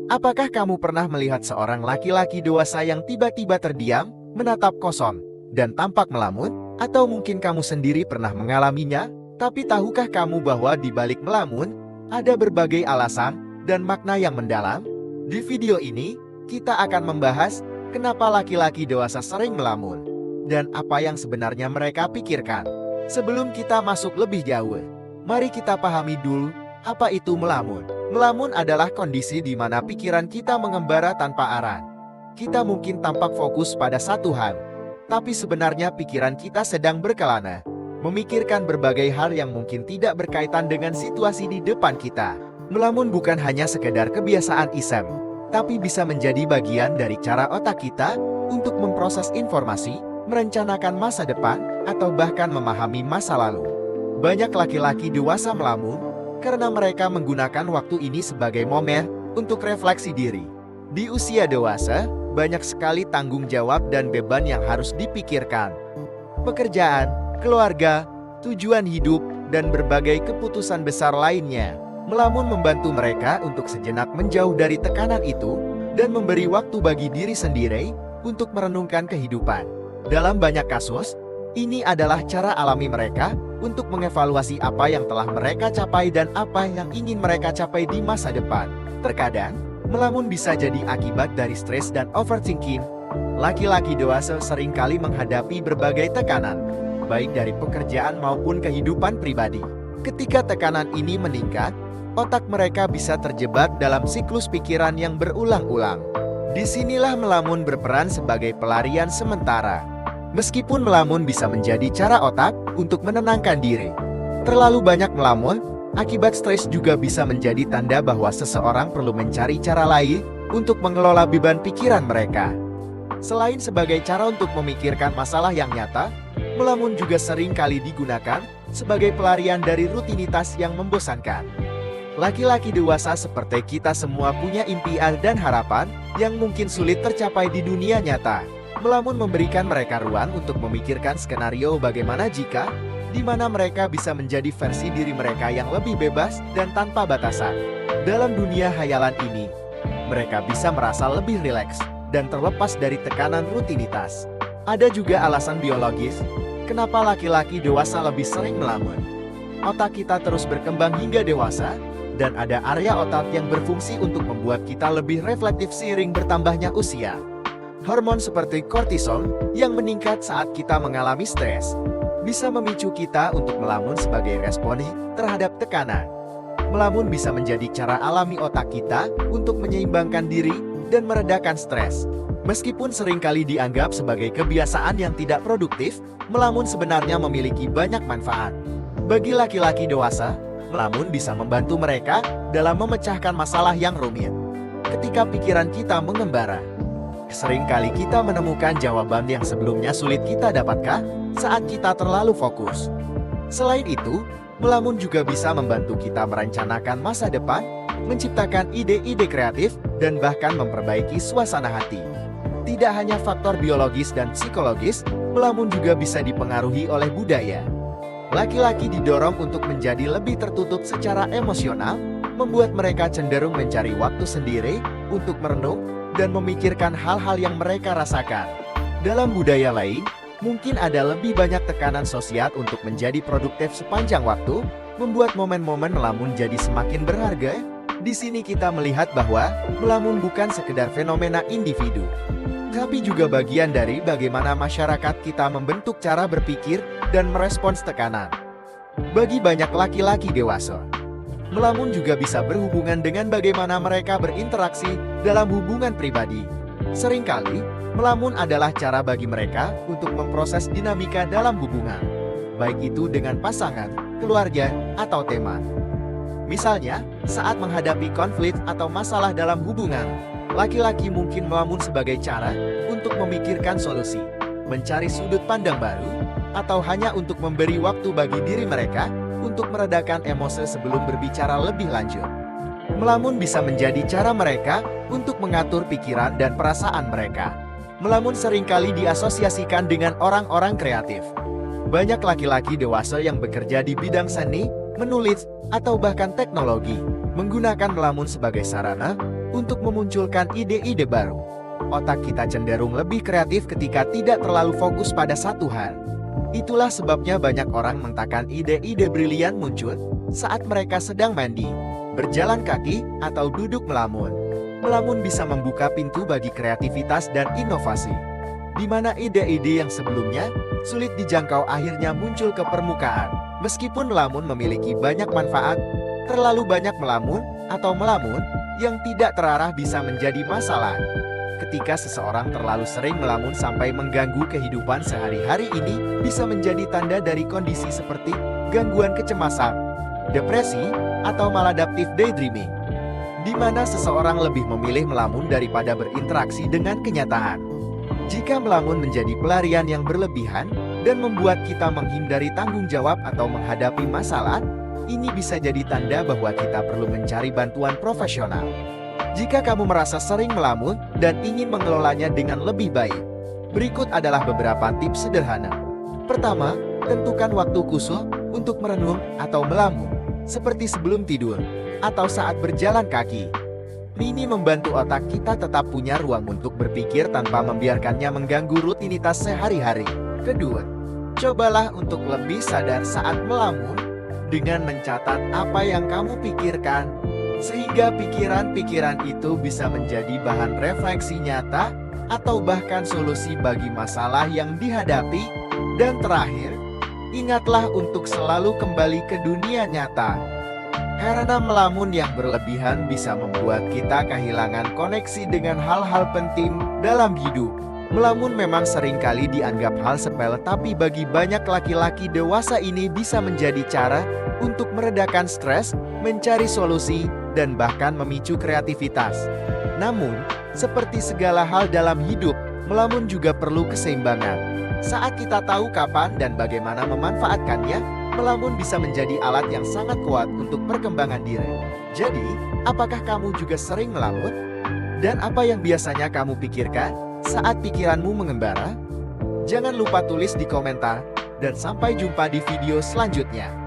Apakah kamu pernah melihat seorang laki-laki dewasa yang tiba-tiba terdiam, menatap kosong, dan tampak melamun? Atau mungkin kamu sendiri pernah mengalaminya? Tapi tahukah kamu bahwa di balik melamun, ada berbagai alasan dan makna yang mendalam? Di video ini, kita akan membahas kenapa laki-laki dewasa sering melamun, dan apa yang sebenarnya mereka pikirkan. Sebelum kita masuk lebih jauh, mari kita pahami dulu, apa itu melamun? Melamun adalah kondisi di mana pikiran kita mengembara tanpa arah. Kita mungkin tampak fokus pada satu hal, tapi sebenarnya pikiran kita sedang berkelana, memikirkan berbagai hal yang mungkin tidak berkaitan dengan situasi di depan kita. Melamun bukan hanya sekedar kebiasaan iseng, tapi bisa menjadi bagian dari cara otak kita untuk memproses informasi, merencanakan masa depan, atau bahkan memahami masa lalu. Banyak laki-laki dewasa melamun karena mereka menggunakan waktu ini sebagai momen untuk refleksi diri. Di usia dewasa, banyak sekali tanggung jawab dan beban yang harus dipikirkan. Pekerjaan, keluarga, tujuan hidup, dan berbagai keputusan besar lainnya. Melamun membantu mereka untuk sejenak menjauh dari tekanan itu dan memberi waktu bagi diri sendiri untuk merenungkan kehidupan. Dalam banyak kasus, ini adalah cara alami mereka untuk mengevaluasi apa yang telah mereka capai dan apa yang ingin mereka capai di masa depan. Terkadang, melamun bisa jadi akibat dari stres dan overthinking. Laki-laki dewasa seringkali menghadapi berbagai tekanan, baik dari pekerjaan maupun kehidupan pribadi. Ketika tekanan ini meningkat, otak mereka bisa terjebak dalam siklus pikiran yang berulang-ulang. Disinilah melamun berperan sebagai pelarian sementara. Meskipun melamun bisa menjadi cara otak untuk menenangkan diri, terlalu banyak melamun akibat stres juga bisa menjadi tanda bahwa seseorang perlu mencari cara lain untuk mengelola beban pikiran mereka. Selain sebagai cara untuk memikirkan masalah yang nyata, melamun juga sering kali digunakan sebagai pelarian dari rutinitas yang membosankan. Laki-laki dewasa seperti kita semua punya impian dan harapan yang mungkin sulit tercapai di dunia nyata. Melamun memberikan mereka ruang untuk memikirkan skenario bagaimana jika, di mana mereka bisa menjadi versi diri mereka yang lebih bebas dan tanpa batasan. Dalam dunia hayalan ini, mereka bisa merasa lebih rileks dan terlepas dari tekanan rutinitas. Ada juga alasan biologis, kenapa laki-laki dewasa lebih sering melamun. Otak kita terus berkembang hingga dewasa, dan ada area otak yang berfungsi untuk membuat kita lebih reflektif seiring bertambahnya usia. Hormon seperti kortisol yang meningkat saat kita mengalami stres bisa memicu kita untuk melamun sebagai respon terhadap tekanan. Melamun bisa menjadi cara alami otak kita untuk menyeimbangkan diri dan meredakan stres. Meskipun seringkali dianggap sebagai kebiasaan yang tidak produktif, melamun sebenarnya memiliki banyak manfaat. Bagi laki-laki dewasa, melamun bisa membantu mereka dalam memecahkan masalah yang rumit. Ketika pikiran kita mengembara, seringkali kita menemukan jawaban yang sebelumnya sulit kita dapatkan saat kita terlalu fokus. Selain itu, melamun juga bisa membantu kita merencanakan masa depan, menciptakan ide-ide kreatif, dan bahkan memperbaiki suasana hati. Tidak hanya faktor biologis dan psikologis, melamun juga bisa dipengaruhi oleh budaya. Laki-laki didorong untuk menjadi lebih tertutup secara emosional, membuat mereka cenderung mencari waktu sendiri untuk merenung dan memikirkan hal-hal yang mereka rasakan. Dalam budaya lain, mungkin ada lebih banyak tekanan sosial untuk menjadi produktif sepanjang waktu, membuat momen-momen melamun jadi semakin berharga. Di sini kita melihat bahwa melamun bukan sekedar fenomena individu, tapi juga bagian dari bagaimana masyarakat kita membentuk cara berpikir dan merespons tekanan. Bagi banyak laki-laki dewasa, melamun juga bisa berhubungan dengan bagaimana mereka berinteraksi dalam hubungan pribadi. Seringkali, melamun adalah cara bagi mereka untuk memproses dinamika dalam hubungan, baik itu dengan pasangan, keluarga, atau teman. Misalnya, saat menghadapi konflik atau masalah dalam hubungan, laki-laki mungkin melamun sebagai cara untuk memikirkan solusi, mencari sudut pandang baru, atau hanya untuk memberi waktu bagi diri mereka untuk meredakan emosi sebelum berbicara lebih lanjut. Melamun bisa menjadi cara mereka untuk mengatur pikiran dan perasaan mereka. Melamun seringkali diasosiasikan dengan orang-orang kreatif. Banyak laki-laki dewasa yang bekerja di bidang seni, menulis, atau bahkan teknologi, menggunakan melamun sebagai sarana untuk memunculkan ide-ide baru. Otak kita cenderung lebih kreatif ketika tidak terlalu fokus pada satu hal. Itulah sebabnya banyak orang mengatakan ide-ide brilian muncul saat mereka sedang mandi, berjalan kaki, atau duduk melamun. Melamun bisa membuka pintu bagi kreativitas dan inovasi, di mana ide-ide yang sebelumnya sulit dijangkau akhirnya muncul ke permukaan. Meskipun melamun memiliki banyak manfaat, terlalu banyak melamun atau melamun yang tidak terarah bisa menjadi masalah. Ketika seseorang terlalu sering melamun sampai mengganggu kehidupan sehari-hari, ini bisa menjadi tanda dari kondisi seperti gangguan kecemasan, depresi, atau maladaptive daydreaming, di mana seseorang lebih memilih melamun daripada berinteraksi dengan kenyataan. Jika melamun menjadi pelarian yang berlebihan dan membuat kita menghindari tanggung jawab atau menghadapi masalah, ini bisa jadi tanda bahwa kita perlu mencari bantuan profesional. Jika kamu merasa sering melamun dan ingin mengelolanya dengan lebih baik, berikut adalah beberapa tips sederhana. Pertama, tentukan waktu khusus untuk merenung atau melamun, seperti sebelum tidur atau saat berjalan kaki. Ini membantu otak kita tetap punya ruang untuk berpikir tanpa membiarkannya mengganggu rutinitas sehari-hari. Kedua, cobalah untuk lebih sadar saat melamun dengan mencatat apa yang kamu pikirkan, sehingga pikiran-pikiran itu bisa menjadi bahan refleksi nyata atau bahkan solusi bagi masalah yang dihadapi. Dan terakhir, ingatlah untuk selalu kembali ke dunia nyata. Karena melamun yang berlebihan bisa membuat kita kehilangan koneksi dengan hal-hal penting dalam hidup. Melamun memang seringkali dianggap hal sepele, tapi bagi banyak laki-laki dewasa ini bisa menjadi cara untuk meredakan stres, mencari solusi, dan bahkan memicu kreativitas. Namun, seperti segala hal dalam hidup, melamun juga perlu keseimbangan. Saat kita tahu kapan dan bagaimana memanfaatkannya, melamun bisa menjadi alat yang sangat kuat untuk perkembangan diri. Jadi, apakah kamu juga sering melamun? Dan apa yang biasanya kamu pikirkan saat pikiranmu mengembara? Jangan lupa tulis di komentar, dan sampai jumpa di video selanjutnya.